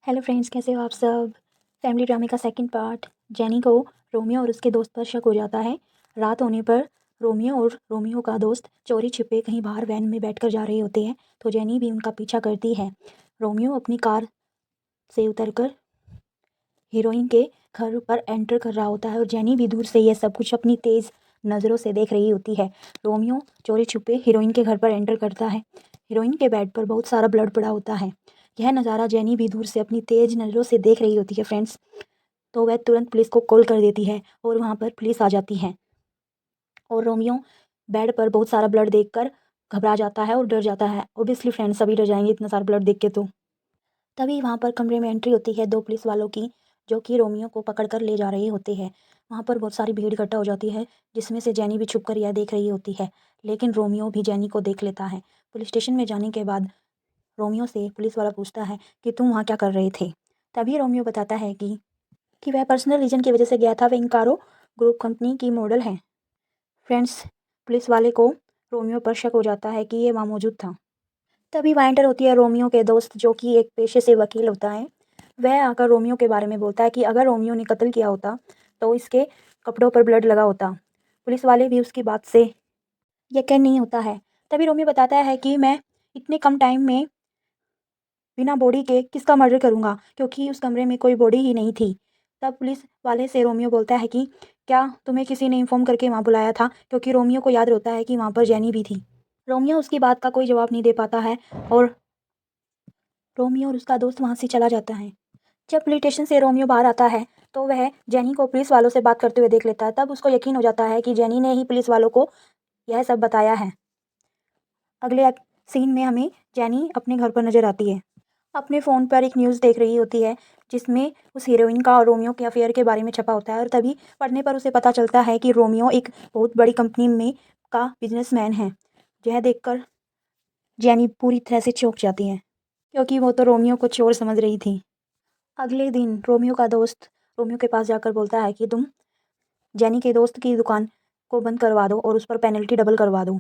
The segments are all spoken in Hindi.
हेलो फ्रेंड्स, कैसे हो आप सब। फैमिली ड्रामे का सेकंड पार्ट। जेनी को रोमियो और उसके दोस्त पर शक हो जाता है। रात होने पर रोमियो का दोस्त चोरी छिपे कहीं बाहर वैन में बैठकर जा रहे होते हैं, तो जेनी भी उनका पीछा करती है। रोमियो अपनी कार से उतरकर हीरोइन के घर पर एंटर कर रहा होता है और जेनी भी दूर से यह सब कुछ अपनी तेज़ नज़रों से देख रही होती है। रोमियो चोरी छुपे हीरोइन के घर पर एंटर करता है। हीरोइन के बेड पर बहुत सारा ब्लड पड़ा होता है। यह नज़ारा जेनी भी दूर से अपनी तेज़ नज़रों से देख रही होती है फ्रेंड्स। तो वह तुरंत पुलिस को कॉल कर देती है और वहाँ पर पुलिस आ जाती है। और रोमियो बेड पर बहुत सारा ब्लड देखकर घबरा जाता है और डर जाता है। ओबियसली फ्रेंड्स, सभी डर जाएंगे इतना सारा ब्लड देख के। तो तभी वहाँ पर कमरे में एंट्री होती है दो पुलिस वालों की, जो कि रोमियो को पकड़कर ले जा रहे होते हैं। वहाँ पर बहुत सारी भीड़ इकट्ठा हो जाती है, जिसमें से जेनी भी छुपकर यह देख रही होती है। लेकिन रोमियो भी जेनी को देख लेता है। पुलिस स्टेशन में जाने के बाद रोमियो से पुलिस वाला पूछता है कि तुम वहाँ क्या कर रहे थे। तभी रोमियो बताता है कि वह पर्सनल रीजन की वजह से गया था। वह इंकारो ग्रुप कंपनी की मॉडल है। फ्रेंड्स, पुलिस वाले को रोमियो पर शक हो जाता है कि ये वहाँ मौजूद था। तभी वहाँ एंटर होती है रोमियो के दोस्त, जो कि एक पेशे से वकील होता है। वह आकर रोमियो के बारे में बोलता है कि अगर रोमियो ने कत्ल किया होता तो इसके कपड़ों पर ब्लड लगा होता। पुलिस वाले भी उसकी बात से यकीन नहीं होता है। तभी रोमियो बताता है कि मैं इतने कम टाइम में बिना बॉडी के किसका मर्डर करूंगा, क्योंकि उस कमरे में कोई बॉडी ही नहीं थी। तब पुलिस वाले से रोमियो बोलता है कि क्या तुम्हें किसी ने इन्फॉर्म करके वहाँ बुलाया था, क्योंकि रोमियो को याद होता है कि वहाँ पर जेनी भी थी। रोमियो उसकी बात का कोई जवाब नहीं दे पाता है और रोमियो और उसका दोस्त वहाँ से चला जाता है। जब पुलिस स्टेशन से रोमियो बाहर आता है तो वह जेनी को पुलिस वालों से बात करते हुए देख लेता है। तब उसको यकीन हो जाता है कि जेनी ने ही पुलिस वालों को यह सब बताया है। अगले सीन में हमें जेनी अपने घर पर नजर आती है। अपने फ़ोन पर एक न्यूज़ देख रही होती है, जिसमें उस हीरोइन का और रोमियो के अफेयर के बारे में छपा होता है। और तभी पढ़ने पर उसे पता चलता है कि रोमियो एक बहुत बड़ी कंपनी में का बिजनेसमैन है। यह देखकर जेनी पूरी तरह से चौंक जाती है, क्योंकि वो तो रोमियो को चोर समझ रही थी। अगले दिन रोमियो का दोस्त रोमियो के पास जाकर बोलता है कि तुम जेनी के दोस्त की दुकान को बंद करवा दो और उस पर पेनल्टी डबल करवा दो।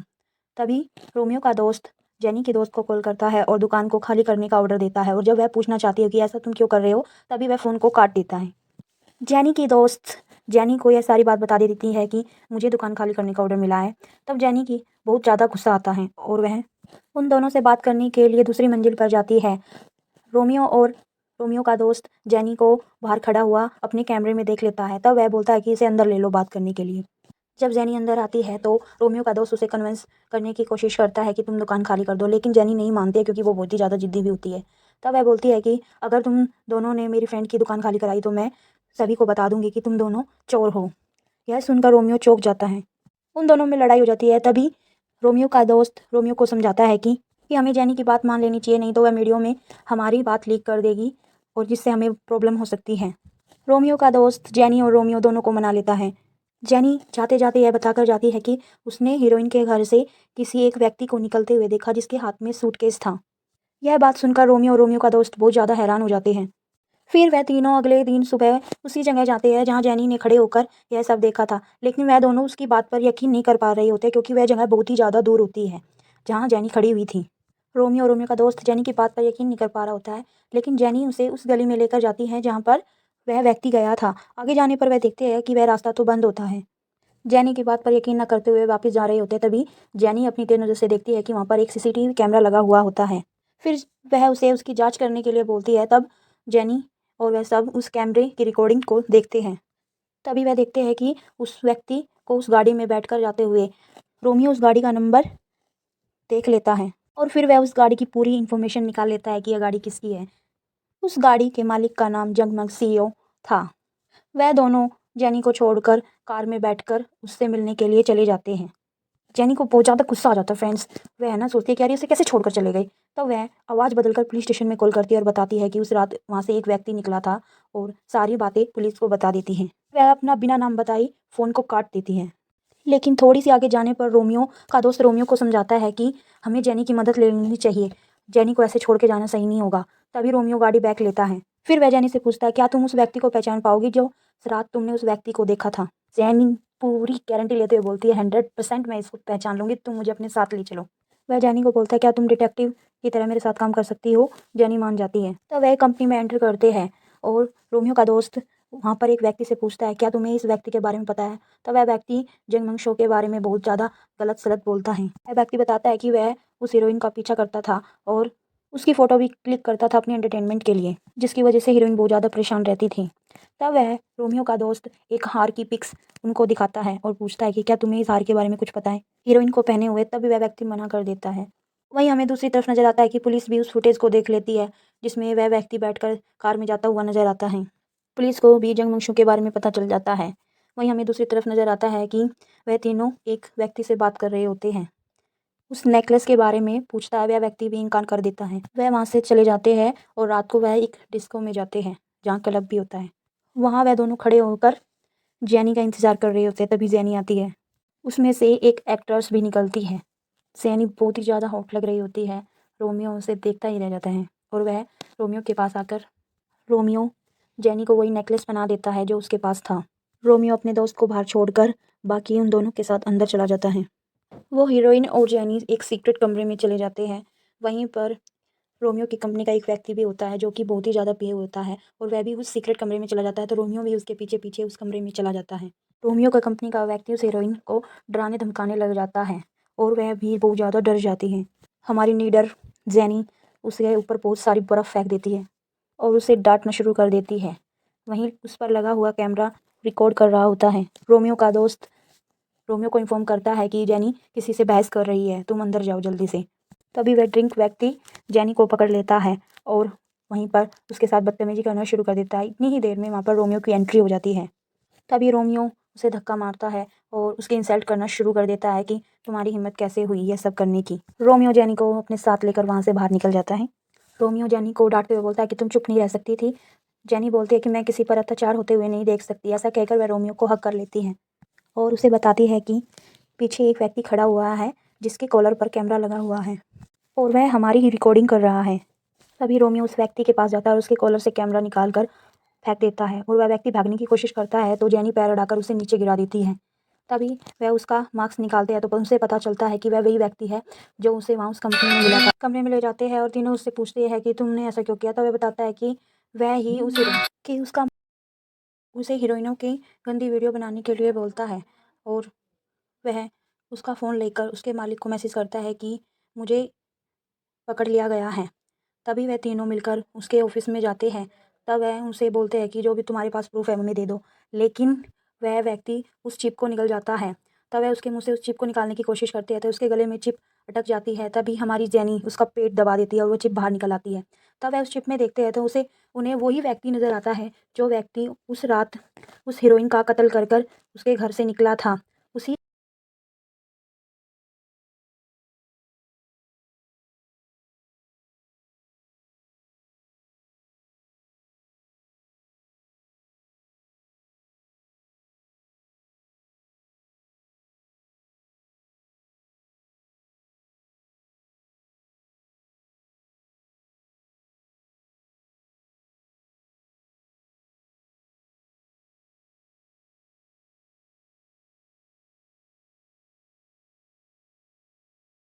तभी रोमियो का दोस्त जेनी के दोस्त को कॉल करता है और दुकान को खाली करने का ऑर्डर देता है। और जब वह पूछना चाहती है कि ऐसा तुम क्यों कर रहे हो, तभी वह फ़ोन को काट देता है। जेनी की दोस्त जेनी को यह सारी बात बता देती है कि मुझे दुकान खाली करने का ऑर्डर मिला है। तब जेनी की बहुत ज़्यादा गुस्सा आता है और वह उन दोनों से बात करने के लिए दूसरी मंजिल पर जाती है। रोमियो का दोस्त जेनी को बाहर खड़ा हुआ अपने कैमरे में देख लेता है। तब वह बोलता है कि इसे अंदर ले लो बात करने के लिए। जब जेनी अंदर आती है तो रोमियो का दोस्त उसे कन्विंस करने की कोशिश करता है कि तुम दुकान खाली कर दो, लेकिन जेनी नहीं मानती है, क्योंकि वो बहुत ही ज़्यादा जिद्दी भी होती है। तब वह बोलती है कि अगर तुम दोनों ने मेरी फ्रेंड की दुकान खाली कराई तो मैं सभी को बता दूंगी कि तुम दोनों चोर हो। यह सुनकर रोमियो चौंक जाता है। उन दोनों में लड़ाई हो जाती है। तभी रोमियो का दोस्त रोमियो को समझाता है कि हमें जेनी की बात मान लेनी चाहिए, नहीं तो वह मीडिया में हमारी बात लीक कर देगी और जिससे हमें प्रॉब्लम हो सकती है। रोमियो का दोस्त जेनी और रोमियो दोनों को मना लेता है। जेनी जाते जाते यह बताकर जाती है कि उसने हीरोइन के घर से किसी एक व्यक्ति को निकलते हुए देखा, जिसके हाथ में सूटकेस था। यह बात सुनकर रोमियो और रोमियो का दोस्त बहुत ज़्यादा हैरान हो जाते हैं। फिर वह तीनों अगले दिन सुबह उसी जगह जाते हैं जहाँ जेनी ने खड़े होकर यह सब देखा था। लेकिन वह दोनों उसकी बात पर यकीन नहीं कर पा रहे होते, क्योंकि वह जगह बहुत ही ज़्यादा दूर होती है जहाँ जेनी खड़ी हुई थी। रोमियो और रोमियो का दोस्त जेनी की बात पर यकीन नहीं कर पा रहा होता है, लेकिन जेनी उसे उस गली में लेकर जाती है जहाँ पर वह व्यक्ति गया था। आगे जाने पर वह देखते हैं कि वह रास्ता तो बंद होता है। जेनी की बात पर यकीन न करते हुए वापस जा रहे होते, तभी जेनी अपनी तेज नज़र से देखती है कि वहाँ पर एक सीसीटीवी कैमरा लगा हुआ होता है। फिर वह उसे उसकी जांच करने के लिए बोलती है। तब जेनी और वह सब उस कैमरे की रिकॉर्डिंग को देखते हैं। तभी वह देखते हैं कि उस व्यक्ति को उस गाड़ी में बैठकर जाते हुए रोमियो उस गाड़ी का नंबर देख लेता है और फिर वह उस गाड़ी की पूरी इन्फॉर्मेशन निकाल लेता है कि यह गाड़ी किसकी है। उस गाड़ी के मालिक का नाम जगमग सीईओ था। वह दोनों जेनी को छोड़कर कार में बैठकर उससे मिलने के लिए चले जाते हैं। जेनी को बहुत ज़्यादा गुस्सा आ जाता है फ्रेंड्स। वह है ना सोचती है कि यार इसे कैसे छोड़कर चले गए। तो वह आवाज़ बदलकर पुलिस स्टेशन में कॉल करती है और बताती है कि उस रात वहाँ से एक व्यक्ति निकला था और सारी बातें पुलिस को बता देती हैं। वह अपना बिना नाम बताई फ़ोन को काट देती है। लेकिन थोड़ी सी आगे जाने पर रोमियो का दोस्त रोमियो को समझाता है कि हमें जेनी की मदद ले लेनी चाहिए। जेनी को ऐसे छोड़ के जाना सही नहीं होगा। तभी रोमियो गाड़ी बैक लेता है। फिर वह जेनी से पूछता है, क्या तुम उस व्यक्ति को पहचान पाओगी जो रात तुमने उस व्यक्ति को देखा था। जेनी पूरी गारंटी लेते हुए बोलती है 100% मैं इसको पहचान लूँगी, तुम मुझे अपने साथ ले चलो। वह जैनी को बोलता है, क्या तुम डिटेक्टिव की तरह मेरे साथ काम कर सकती हो? जैनी मान जाती है। तो वह कंपनी में एंटर करते हैं और रोमियो का दोस्त वहाँ पर एक व्यक्ति से पूछता है, क्या तुम्हें इस व्यक्ति के बारे में पता है? तो वह व्यक्ति जंगमंग शो के बारे में बहुत ज़्यादा गलत सलत बोलता है। वह व्यक्ति बताता है कि वह उस हीरोइन का पीछा करता था और उसकी फ़ोटो भी क्लिक करता था अपने एंटरटेनमेंट के लिए, जिसकी वजह से हीरोइन बहुत ज़्यादा परेशान रहती थी। तब वह रोमियो का दोस्त एक हार की पिक्स उनको दिखाता है और पूछता है कि क्या तुम्हें इस हार के बारे में कुछ पता है हीरोइन को पहने हुए। तब वह व्यक्ति मना कर देता है। वहीं हमें दूसरी तरफ नजर आता है कि पुलिस भी उस फुटेज को देख लेती है जिसमें वह व्यक्ति बैठकर कार में जाता हुआ नजर आता है। पुलिस को भी जंगमंशु के बारे में पता चल जाता है। वहीं हमें दूसरी तरफ नजर आता है कि वह तीनों एक व्यक्ति से बात कर रहे होते हैं। उस नेकलेस के बारे में पूछता है, वह व्यक्ति भी इनकार कर देता है। वह वहाँ से चले जाते हैं और रात को वह एक डिस्को में जाते हैं जहाँ क्लब भी होता है। वहाँ वह दोनों खड़े होकर जैनी का इंतजार कर रहे होते हैं। तभी जैनी आती है। उसमें से एक एक्ट्रेस भी निकलती है। जैनी बहुत ही ज़्यादा हॉट लग रही होती है। रोमियो उसे देखता ही रह जाता है और वह रोमियो के पास आकर रोमियो जैनी को वही नेकलेस बना देता है जो उसके पास था। रोमियो अपने दोस्त को बाहर छोड़कर बाकी उन दोनों के साथ अंदर चला जाता है। वो हीरोइन और जैनी एक सीक्रेट कमरे में चले जाते हैं। वहीं पर रोमियो की कंपनी का एक व्यक्ति भी होता है जो कि बहुत ही ज़्यादा पिए होता है और वह भी उस सीक्रेट कमरे में चला जाता है। तो रोमियो भी उसके पीछे पीछे उस कमरे में चला जाता है। रोमियो का कंपनी का व्यक्ति उस हीरोइन को डराने धमकाने लग जाता है और वह भी बहुत ज़्यादा डर जाती है। हमारी नीडर जैनी उसके ऊपर बहुत सारी बर्फ़ फेंक देती है और उसे डांटना शुरू कर देती है। वहीं उस पर लगा हुआ कैमरा रिकॉर्ड कर रहा होता है। रोमियो का दोस्त रोमियो को इन्फॉर्म करता है कि जैनी किसी से बहस कर रही है, तुम अंदर जाओ जल्दी से। तभी वह ड्रिंक व्यक्ति जैनी को पकड़ लेता है और वहीं पर उसके साथ बदतमीजी करना शुरू कर देता है। इतनी ही देर में वहाँ पर रोमियो की एंट्री हो जाती है। तभी रोमियो उसे धक्का मारता है और उसकी इंसल्ट करना शुरू कर देता है कि तुम्हारी हिम्मत कैसे हुई ये सब करने की। रोमियो जैनी को अपने साथ लेकर वहाँ से बाहर निकल जाता है। रोमियो जैनी को डांटते हुए बोलता है कि तुम चुप नहीं रह सकती थी। जैनी बोलती है कि मैं किसी पर अत्याचार होते हुए नहीं देख सकती। ऐसा कहकर वह रोमियो को हक कर लेती है और उसे बताती है कि पीछे एक व्यक्ति खड़ा हुआ है जिसके कॉलर पर कैमरा लगा हुआ है और वह हमारी ही रिकॉर्डिंग कर रहा है। तभी रोमियो उस व्यक्ति के पास जाता है और उसके कॉलर से कैमरा निकाल कर फेंक देता है और वह व्यक्ति भागने की कोशिश करता है तो जैनी पैर अड़ाकर उसे नीचे गिरा देती है। तभी वह उसका मास्क निकालते हैं तो उनसे पता चलता है कि वह वही व्यक्ति है जो उसे वहाँ उस कंपनी में मिला था। कमरे में ले जाते हैं और तीनों उससे पूछते हैं कि तुमने ऐसा क्यों किया। तो वह बताता है कि वह ही उस कि उसका उसे हीरोइनों की गंदी वीडियो बनाने के लिए बोलता है और वह उसका फ़ोन लेकर उसके मालिक को मैसेज करता है कि मुझे पकड़ लिया गया है। तभी वह तीनों मिलकर उसके ऑफिस में जाते हैं। तब वह उनसे बोलते हैं कि जो भी तुम्हारे पास प्रूफ है हमें दे दो। लेकिन वह व्यक्ति उस चिप को निगल जाता है। तब वह उसके मुंह से उस चिप को निकालने की कोशिश करते हैं तो उसके गले में चिप अटक जाती है। तभी हमारी जैनी उसका पेट दबा देती है और वो चिप बाहर निकल आती है। तब वह उस चिप में देखते हैं तो उन्हें वही व्यक्ति नज़र आता है जो व्यक्ति उस रात उस हीरोइन का कत्ल कर कर उसके घर से निकला था।